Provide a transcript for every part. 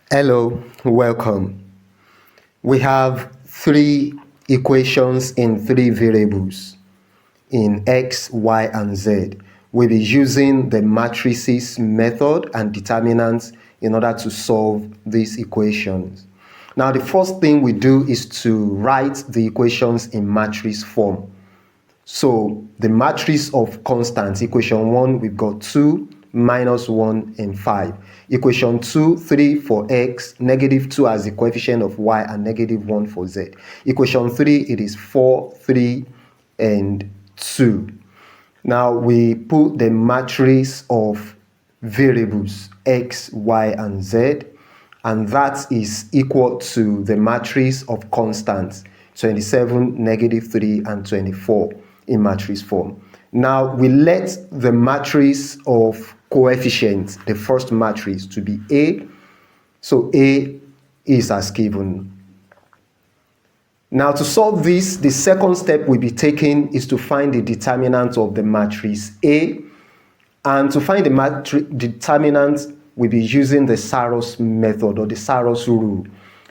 Hello, welcome. We have three equations in three variables in x, y, and z. We'll be using the matrices method and determinants in order to solve these equations. Now, the first thing we do is to write the equations in matrix form. So the matrix of constants, equation 1, we've got 2, minus 1, and 5. Equation 2, 3 for x, negative 2 as the coefficient of y, and negative 1 for z. Equation 3, it is 4, 3, and 2. Now we put the matrix of variables x, y, and z, and that is equal to the matrix of constants, 27, negative 3, and 24 in matrix form. Now we let the matrix of coefficients, the first matrix, to be A. So A is as given. Now to solve this, the second step we'll be taking is to find the determinant of the matrix A. And to find the determinant, we'll be using the Sarrus method or the Sarrus rule,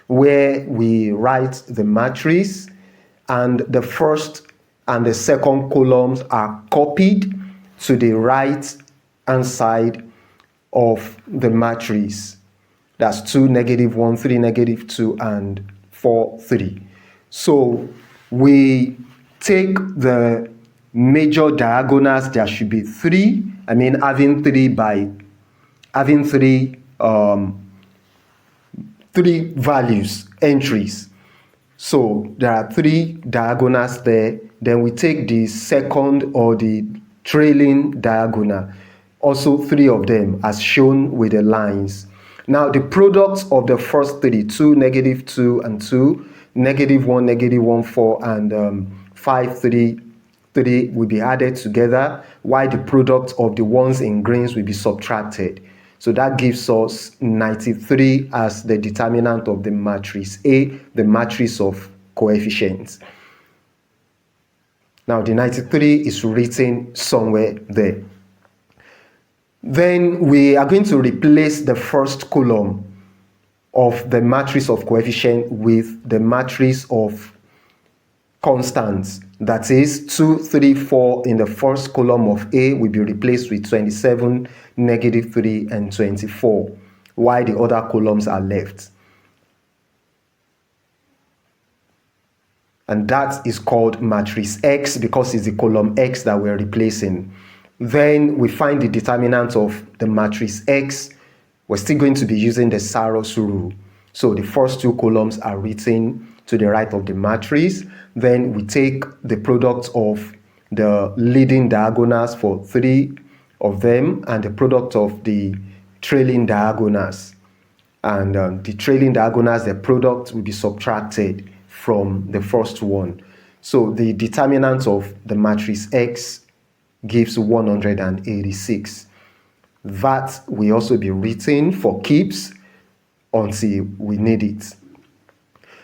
where we write the matrix and the first and the second columns are copied to the right hand side of the matrix. That's 2, negative 1, 3, negative 2, and 4, 3. So we take the major diagonals. There should be 3. Having three values, entries. So there are 3 diagonals there. Then we take the second or the trailing diagonal, also 3 of them as shown with the lines. Now the product of the first 3, 2, negative 2, and 2, negative 1, negative 1, 4, and 5, 3, 3 will be added together, while the product of the ones in greens will be subtracted. So that gives us 93 as the determinant of the matrix A, the matrix of coefficients. Now the 93 is written somewhere there. Then we are going to replace the first column of the matrix of coefficient with the matrix of constants. That is 2, 3, 4 in the first column of A will be replaced with 27, negative 3, and 24, while the other columns are left. And that is called matrix X because it's the column X that we're replacing. Then we find the determinant of the matrix X. We're still going to be using the Sarrus rule. So the first 2 columns are written to the right of the matrix. Then we take the product of the leading diagonals for 3 of them and the product of the trailing diagonals. And the trailing diagonals, the product will be subtracted from the first one. So the determinant of the matrix X gives 186. That will also be written for keeps until we need it.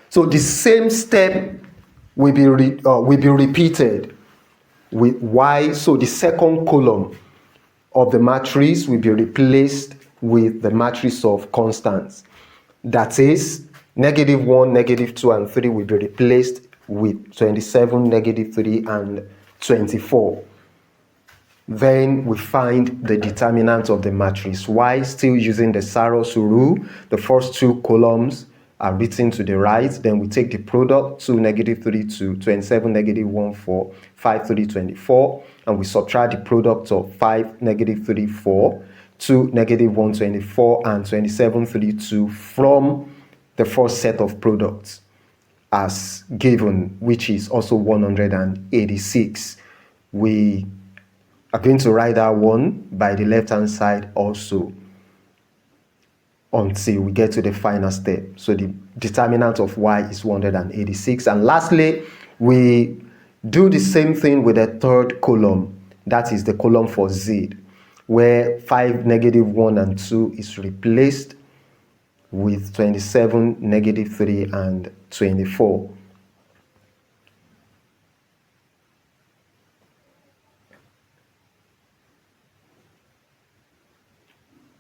So the same step will be repeated with Y. So the second column of the matrix will be replaced with the matrix of constants. That is, negative 1, negative 2, and 3 will be replaced with 27, negative 3, and 24. Then we find the determinant of the matrix Y, still using the Sarrus rule. The first 2 columns are written to the right. Then we take the product, 2, negative 3, 2, 27, negative 1, 4, 5, 3, 24, and we subtract the product of 5, negative 3, 4, 2, negative 1, 24, and 27, 3, 2 from the first set of products as given, which is also 186. We are going to write that one by the left-hand side also until we get to the final step. So the determinant of Y is 186. And lastly, we do the same thing with the third column. That is the column for Z, where 5, negative 1, and 2 is replaced with 27, negative 3, and 24.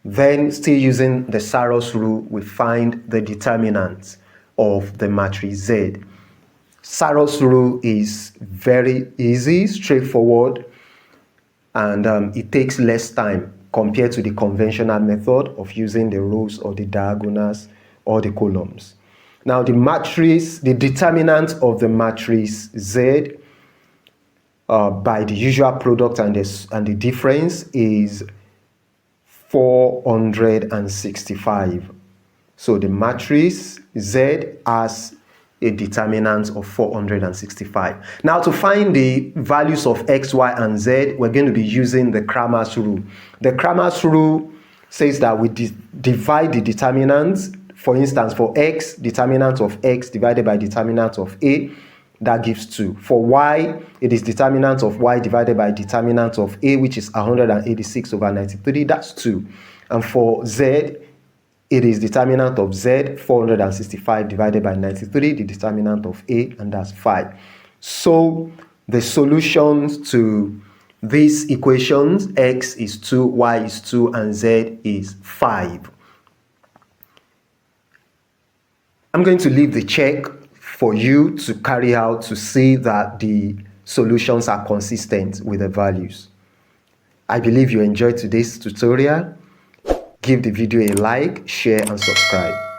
Then, still using the Sarrus rule, we find the determinant of the matrix Z. Sarrus rule is very easy, straightforward, and it takes less time compared to the conventional method of using the rows or the diagonals or the columns. Now, the determinant of the matrix Z by the usual product and the difference is 465. So the matrix Z has a determinant of 465. Now, to find the values of x, y, and z, we're going to be using the Cramer's rule. The Cramer's rule says that we divide the determinants. For instance, for x, determinant of x divided by determinant of a, that gives 2. For y, it is determinant of y divided by determinant of a, which is 186 over 93, that's 2. And for z, it is determinant of z, 465 divided by 93, the determinant of a, and that's 5. So the solutions to these equations, x is 2, y is 2, and z is 5. I'm going to leave the check for you to carry out to see that the solutions are consistent with the values. I believe you enjoyed today's tutorial. Give the video a like, share, and subscribe.